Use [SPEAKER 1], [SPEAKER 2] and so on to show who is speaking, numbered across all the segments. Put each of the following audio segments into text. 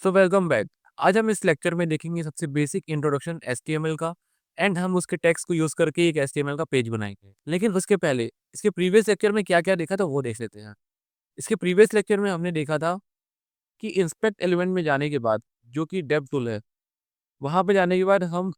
[SPEAKER 1] So welcome back. आज हम इस लेक्चर में देखेंगे सबसे बेसिक इंट्रोडक्शन एचटीएमएल का एंड हम उसके टेक्स्ट को यूज करके एक एचटीएमएल का पेज बनाएंगे। लेकिन उसके पहले इसके प्रीवियस लेक्चर में क्या क्या देखा था वो देख लेते हैं। इसके प्रीवियस लेक्चर में हमने देखा था कि इंस्पेक्ट एलिमेंट में जाने के बाद जो कि डेव टूल है, वहां पे जाने के बाद हम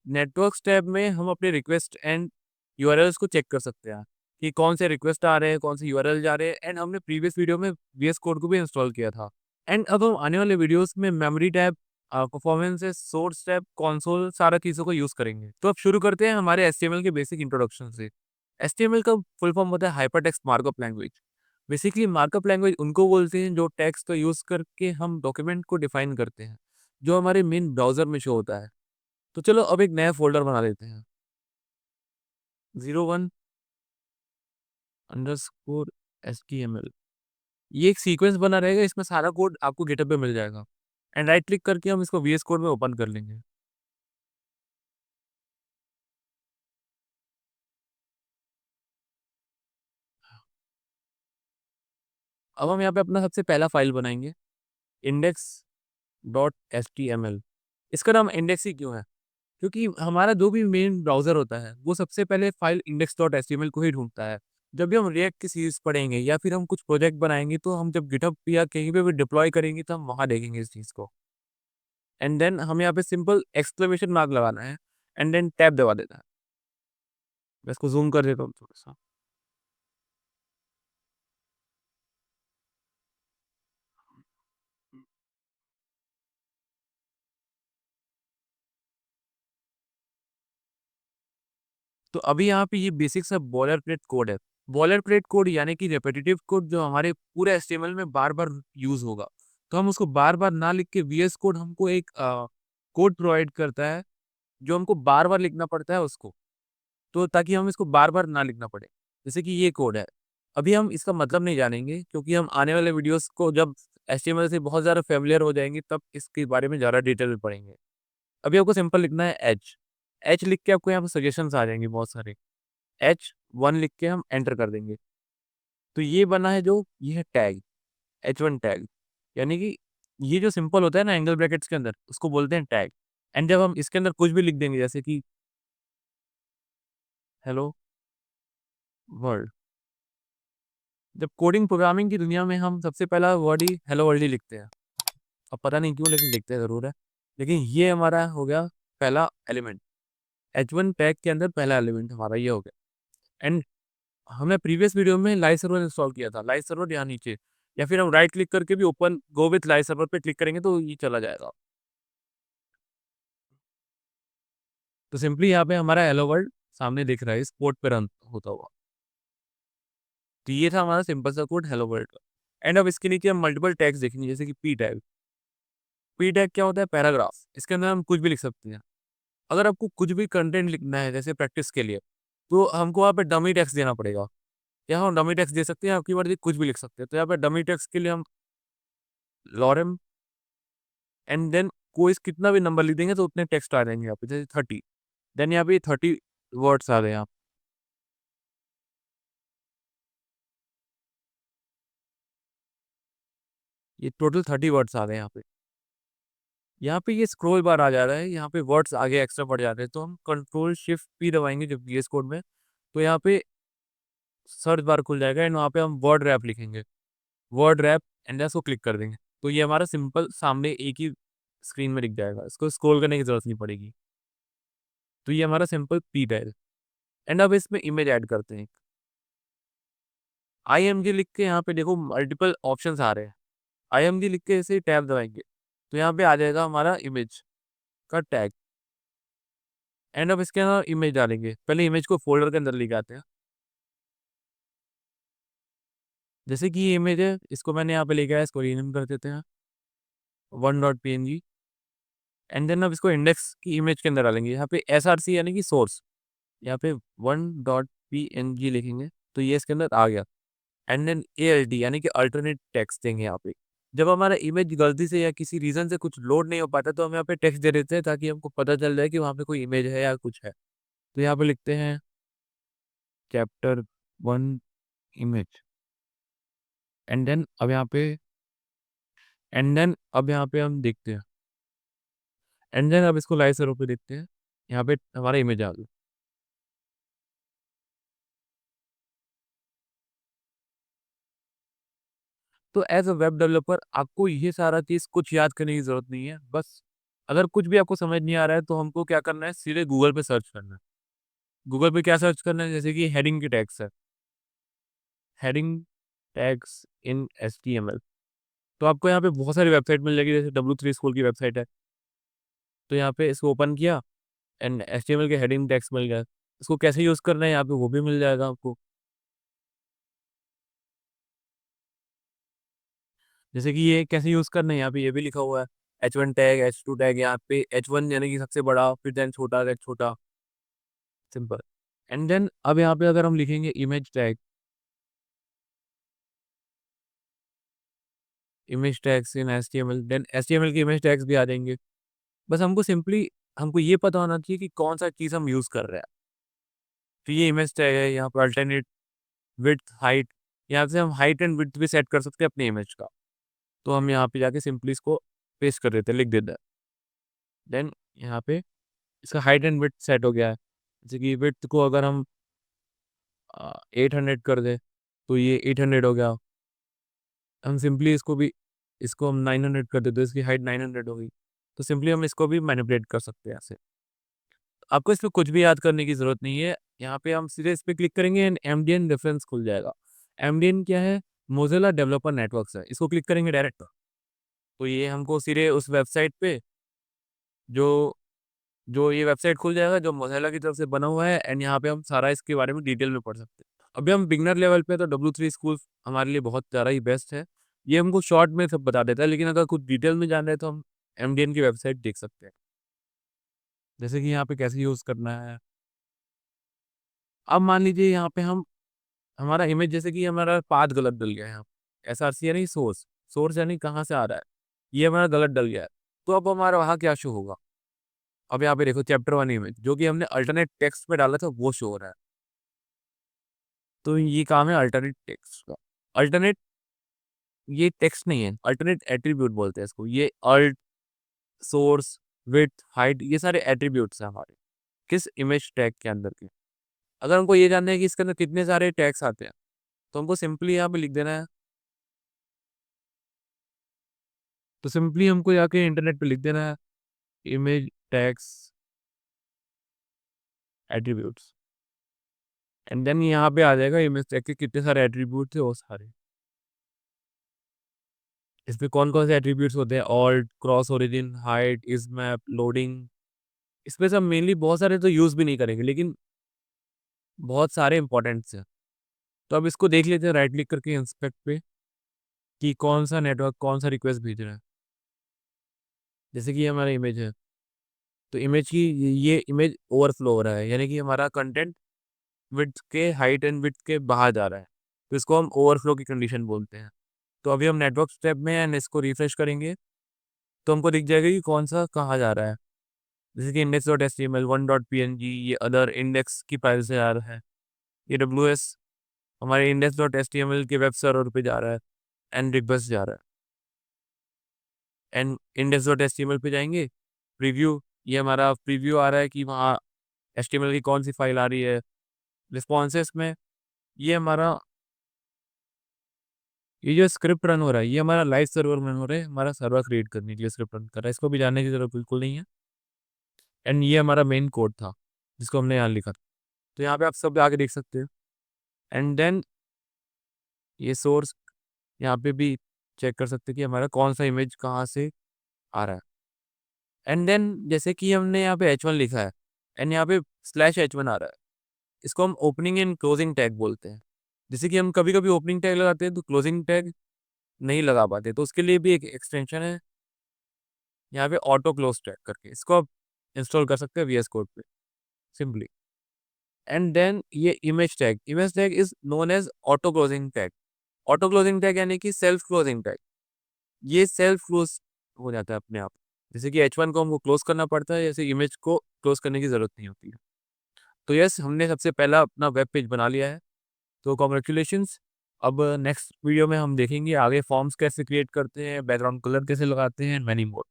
[SPEAKER 1] नेटवर्क्स टैब में हम अपने रिक्वेस्ट एंड यूआरएल्स को चेक कर सकते हैं कि कौन से रिक्वेस्ट आ रहे हैं, कौन से यूआरएल जा रहे हैं। एंड हमने प्रीवियस वीडियो में वीएस कोड को भी इंस्टॉल किया था। एंड अब हम आने वाले वीडियोस में memory tab, performance, source tab, console, सारा चीज़ों को यूज़ करेंगे। तो अब शुरू करते हैं हमारे एचटीएमएल के बेसिक इंट्रोडक्शन से। एचटीएमएल का फुल फॉर्म होता है hypertext markup language. Basically markup language उनको बोलते हैं जो टेक्स्ट को यूज़ करके हम डॉक्यूमेंट को डिफाइन करते हैं, जो हमारे मेन ब्राउजर में शो होता है। तो चलो अब एक नया फोल्डर बना लेते हैं, 01_HTML। ये एक सीक्वेंस बना रहेगा, इसमें सारा कोड आपको गिटहब पे मिल जाएगा। एंड राइट क्लिक करके हम इसको वीएस कोड में ओपन कर लेंगे। अब हम यहाँ पे अपना सबसे पहला फाइल बनाएंगे, index.html। इसका नाम इंडेक्स ही क्यों है? क्योंकि हमारा जो भी मेन ब्राउजर होता है वो सबसे पहले फाइल index.html को ही ढूंढता है। जब भी हम रिएक्ट की सीरीज पढ़ेंगे या फिर हम कुछ प्रोजेक्ट बनाएंगे तो हम जब गिटहब या कहीं पे भी डिप्लॉय करेंगे तो हम वहां देखेंगे इस चीज को। एंड देन हमें यहाँ पे सिंपल एक्सक्लेमेशन मार्क लगाना है एंड देन टैब दबा देना है। मैं इसको जूम कर देता हूँ थोड़ा सा। तो अभी यहाँ पे ये बेसिक सा बॉलर प्लेट कोड है। बॉलर प्लेट कोड यानी कि रेपिटेटिव कोड जो हमारे पूरे एचटीएमएल में बार बार यूज होगा। तो हम उसको बार बार ना लिख के वीएस कोड हमको एक कोड प्रोवाइड करता है जो हमको बार बार लिखना पड़ता है उसको, तो ताकि हम इसको बार बार ना लिखना पड़े। जैसे कि ये कोड है, अभी हम इसका मतलब नहीं जानेंगे क्योंकि हम आने वाले वीडियोस को जब एचटीएमएल से बहुत ज़्यादा फेमिलियर हो जाएंगे तब इसके बारे में ज़्यादा डिटेल में पढ़ेंगे। अभी आपको सिंपल लिखना है एच। एच लिख के आपको यहाँ पे सजेशंस आ जाएंगे बहुत सारे। H1 लिख के हम एंटर कर देंगे। तो ये बना है, जो ये है टैग, H1 टैग। यानी कि ये जो सिंपल होता है ना एंगल ब्रैकेट्स के अंदर, उसको बोलते हैं टैग। एंड जब हम इसके अंदर कुछ भी लिख देंगे जैसे कि हेलो वर्ल्ड, जब कोडिंग प्रोग्रामिंग की दुनिया में हम सबसे पहला वर्ड ही हेलो वर्ल्ड ही लिखते हैं। अब पता नहीं क्यों लेकिन लिखते ज़रूर है। लेकिन ये हमारा हो गया पहला एलिमेंट। H1 टैग के अंदर पहला एलिमेंट हमारा ये हो गया। एंड हमने प्रीवियस वीडियो में लाइव सर्वर इंस्टॉल किया था। लाइव सर्वर यहाँ नीचे, या फिर हम राइट क्लिक करके भी open go with live server पे क्लिक करेंगे तो ये चला जाएगा। तो सिंपली यहाँ पे हमारा हेलो वर्ल्ड सामने दिख रहा है इस पोर्ट पे रन होता हुआ। तो ये था हमारा सिंपल सा कोड हेलो वर्ल्ड का। एंड अब इसके नीचे हम मल्टीपल टैग्स देखेंगे जैसे कि पी टैग। पी टैग क्या होता है? पैराग्राफ। इसके अंदर हम कुछ भी लिख सकते हैं। अगर आपको कुछ भी कंटेंट लिखना है जैसे प्रैक्टिस के लिए, तो हमको वहाँ पे डमी टेक्स्ट देना पड़ेगा। या हम डमी टेक्स्ट दे सकते हैं, आपकी मर्जी, कुछ भी लिख सकते हैं। तो यहाँ पे डमी टेक्स्ट के लिए हम लॉरेम एंड देन कोई कितना भी नंबर लिख देंगे तो उतने टेक्स्ट आ जाएंगे यहाँ पे, जैसे 30। देन यहाँ पे 30 वर्ड्स आ रहे हैं यहाँ। ये टोटल 30 वर्ड्स आ रहे हैं यहाँ पे। यहाँ पे ये स्क्रॉल बार आ जा रहा है, यहाँ पे वर्ड्स आगे एक्स्ट्रा बढ़ जाते हैं, तो हम कंट्रोल शिफ्ट पी दबाएंगे जब वीएस कोड में, तो यहाँ पे सर्च बार खुल जाएगा एंड वहाँ पे हम वर्ड रैप लिखेंगे। वर्ड रैप एंड इसको क्लिक कर देंगे तो ये हमारा सिंपल सामने एक ही स्क्रीन में दिख जाएगा, इसको स्क्रॉल करने की जरूरत नहीं पड़ेगी। तो ये हमारा सिंपल पी है। एंड अब इसमें इमेज ऐड करते हैं। IMG लिख के यहाँ पे देखो मल्टीपल ऑप्शंस आ रहे हैं। IMG लिख के ऐसे टैब दबाएंगे तो यहाँ पे आ जाएगा हमारा इमेज का टैग। एंड अब इसके अंदर इमेज डालेंगे। पहले इमेज को फोल्डर के अंदर लेके आते हैं। जैसे कि ये इमेज है, इसको मैंने यहाँ पे लेके आया, इसको रीनेम कर देते हैं 1.png। एंड देन अब इसको इंडेक्स की इमेज के अंदर डालेंगे। यहाँ पे SRC यानी कि सोर्स, यहाँ पे 1.png लिखेंगे तो ये इसके अंदर आ गया। एंड देन ALT यानी कि अल्टरनेट टेक्स्ट देंगे यहाँ पे। जब हमारा इमेज गलती से या किसी रीजन से कुछ लोड नहीं हो पाता तो हम यहाँ पे टेक्स्ट दे देते हैं ताकि हमको पता चल जाए कि वहाँ पे कोई इमेज है या कुछ है। तो यहाँ पे लिखते हैं chapter 1 इमेज। एंड देन अब यहाँ पे एंड देन अब यहाँ पे हम देखते हैं, एंड देन अब इसको लाइव सर्वर पे देखते हैं। यहाँ पे हमारा इमेज आ गया। तो एज अ वेब डेवलपर आपको ये सारा चीज़ कुछ याद करने की ज़रूरत नहीं है। बस अगर कुछ भी आपको समझ नहीं आ रहा है तो हमको क्या करना है, सीधे गूगल पे सर्च करना है। गूगल पे क्या सर्च करना है, जैसे कि हेडिंग के टैग्स है, हेडिंग टैग्स इन HTML। तो आपको यहाँ पे बहुत सारी वेबसाइट मिल जाएगी, जैसे W3 स्कूल की वेबसाइट है। तो यहाँ पे इसको ओपन किया एंड HTML के हेडिंग टैग्स मिल गया। इसको कैसे यूज़ करना है यहाँ पे वो भी मिल जाएगा आपको। जैसे कि ये कैसे यूज़ करना है, यहाँ पे ये भी लिखा हुआ है। H1 टैग, H2 टैग, यहाँ पे H1 यानी कि सबसे बड़ा, फिर देन छोटा, देन छोटा, सिंपल। एंड देन अब यहाँ पे अगर हम लिखेंगे image tag, image tags in HTML, then HTML के इमेज टैग्स भी आ जाएंगे। बस हमको सिंपली हमको ये पता होना चाहिए कि कौन सा चीज़ हम यूज़ कर रहे हैं। तो ये इमेज टैग है, यहाँ पर अल्टरनेट विड्थ हाइट, यहाँ से हम हाइट एंड विड्थ भी सेट कर सकते हैं अपने इमेज का। तो हम यहाँ पे जाके सिंपली इसको पेस्ट कर देते हैं, लिख देते हैं। देन यहाँ पे इसका हाइट एंड विड्थ सेट हो गया है। जैसे कि विड्थ को अगर हम 800 कर दे तो ये 800 हो गया। हम सिंपली इसको हम 900 कर दे तो इसकी हाइट 900 होगी। तो सिंपली हम इसको भी मैनिपुलेट कर सकते हैं ऐसे। आपको इसमें कुछ भी याद करने की ज़रूरत नहीं है। यहाँ पे हम सीधे इस पे क्लिक करेंगे एंड एमडीएन रेफरेंस खुल जाएगा। एमडीएन क्या है? मोज़िला डेवलपर नेटवर्क्स है। इसको क्लिक करेंगे डायरेक्ट, तो ये हमको सीधे उस वेबसाइट पे जो जो ये वेबसाइट खुल जाएगा जो मोज़िला की तरफ से बना हुआ है, एंड यहाँ पे हम सारा इसके बारे में डिटेल में पढ़ सकते हैं। अभी हम बिगनर लेवल पे, तो W3 स्कूल हमारे लिए बहुत ज़्यादा ही बेस्ट है। ये हमको शॉर्ट में सब बता देता है, लेकिन अगर कुछ डिटेल में जाना है तो हम एमडीएन की वेबसाइट देख सकते हैं। जैसे कि यहाँ पे कैसे यूज़ करना है। अब मान लीजिए यहाँ पे हम हमारा इमेज, जैसे कि हमारा पाथ गलत डल गया है यहाँ, SRC यानी सोर्स, सोर्स यानी कहाँ से आ रहा है, ये हमारा गलत डल गया है। तो अब हमारा वहाँ क्या शो होगा? अब यहाँ पे देखो चैप्टर 1 इमेज जो कि हमने अल्टरनेट टेक्स्ट पे डाला था वो शो हो रहा है। तो ये काम है अल्टरनेट टेक्स्ट का। अल्टरनेट, ये टेक्स्ट नहीं है, अल्टरनेट एट्रीब्यूट बोलते हैं इसको। ये अल्ट, सोर्स, विड्थ, हाइट, ये सारे एट्रीब्यूट्स हैं हमारे किस इमेज टैग के अंदर के। अगर हमको ये जानना है कि इसके अंदर कितने सारे टैग्स आते हैं, तो हमको सिंपली यहाँ पे लिख देना है। तो सिंपली हमको जाके इंटरनेट पे लिख देना है image tags attributes, and then यहाँ पे आ जाएगा इमेज टैग के कितने सारे एट्रीब्यूट्स है वो सारे। इसमें कौन कौन से एट्रीब्यूट्स होते हैं? Alt, cross origin, height, is map, loading. इसमें सब मेनली बहुत सारे तो यूज़ भी नहीं करेंगे, लेकिन बहुत सारे इंपॉर्टेंट्स हैं। तो अब इसको देख लेते हैं राइट क्लिक करके इंस्पेक्ट पे, कि कौन सा नेटवर्क कौन सा रिक्वेस्ट भेज रहा है। जैसे कि ये हमारा इमेज है, तो इमेज की ये इमेज ओवरफ्लो हो रहा है, यानी कि हमारा कंटेंट विड्थ के, हाइट एंड विड्थ के बाहर जा रहा है। तो इसको हम ओवरफ्लो की कंडीशन बोलते हैं। तो अभी हम नेटवर्क स्टेप में हैं एंड इसको रिफ्रेश करेंगे तो हमको दिख जाएगा कि कौन सा कहाँ जा रहा है। जैसे कि index.html, 1.png, ये अदर इंडेक्स की फाइल से आ रहा है। ये WS हमारे index.html के वेब सर्वर पे जा रहा है एंड रिक्वेस्ट जा रहा है। एंड index.html पे जाएंगे, प्रीव्यू, ये हमारा प्रीव्यू आ रहा है कि वहाँ HTML की कौन सी फाइल आ रही है। रिस्पॉन्सेस में ये हमारा, ये जो स्क्रिप्ट रन हो रहा है ये हमारा लाइव सर्वर रन हो रहा है, हमारा सर्वर क्रिएट करने के लिए स्क्रिप्ट रन कर रहा है, इसको भी जानने की जरूरत बिल्कुल नहीं है। एंड ये हमारा मेन कोड था जिसको हमने यहाँ लिखा था। तो यहाँ पे आप सब आगे देख सकते हैं। एंड देन ये सोर्स, यहाँ पे भी चेक कर सकते हैं कि हमारा कौन सा इमेज कहाँ से आ रहा है। एंड देन जैसे कि हमने यहाँ पे H1 लिखा है एंड यहाँ पे /H1 आ रहा है, इसको हम ओपनिंग एंड क्लोजिंग टैग बोलते हैं। जैसे कि हम कभी कभी ओपनिंग टैग लगाते हैं तो क्लोजिंग टैग नहीं लगा पाते, तो उसके लिए भी एक एक्सटेंशन है यहाँ पे ऑटो क्लोज टैग करके, इसको आप इंस्टॉल कर सकते हैं VS कोड पे सिंपली। एंड देन ये image tag is known as auto closing tag. Auto closing tag यानी कि सेल्फ क्लोजिंग टैग, ये सेल्फ क्लोज हो जाता है अपने आप। जैसे कि H1 को हमको क्लोज करना पड़ता है, जैसे इमेज को क्लोज करने की जरूरत नहीं होती है। तो यस, हमने सबसे पहला अपना वेब पेज बना लिया है। तो कॉन्ग्रेचुलेशंस, अब नेक्स्ट वीडियो में हम देखेंगे आगे फॉर्म्स कैसे क्रिएट करते हैं, बैकग्राउंड कलर कैसे लगाते हैं, मैनी मोर।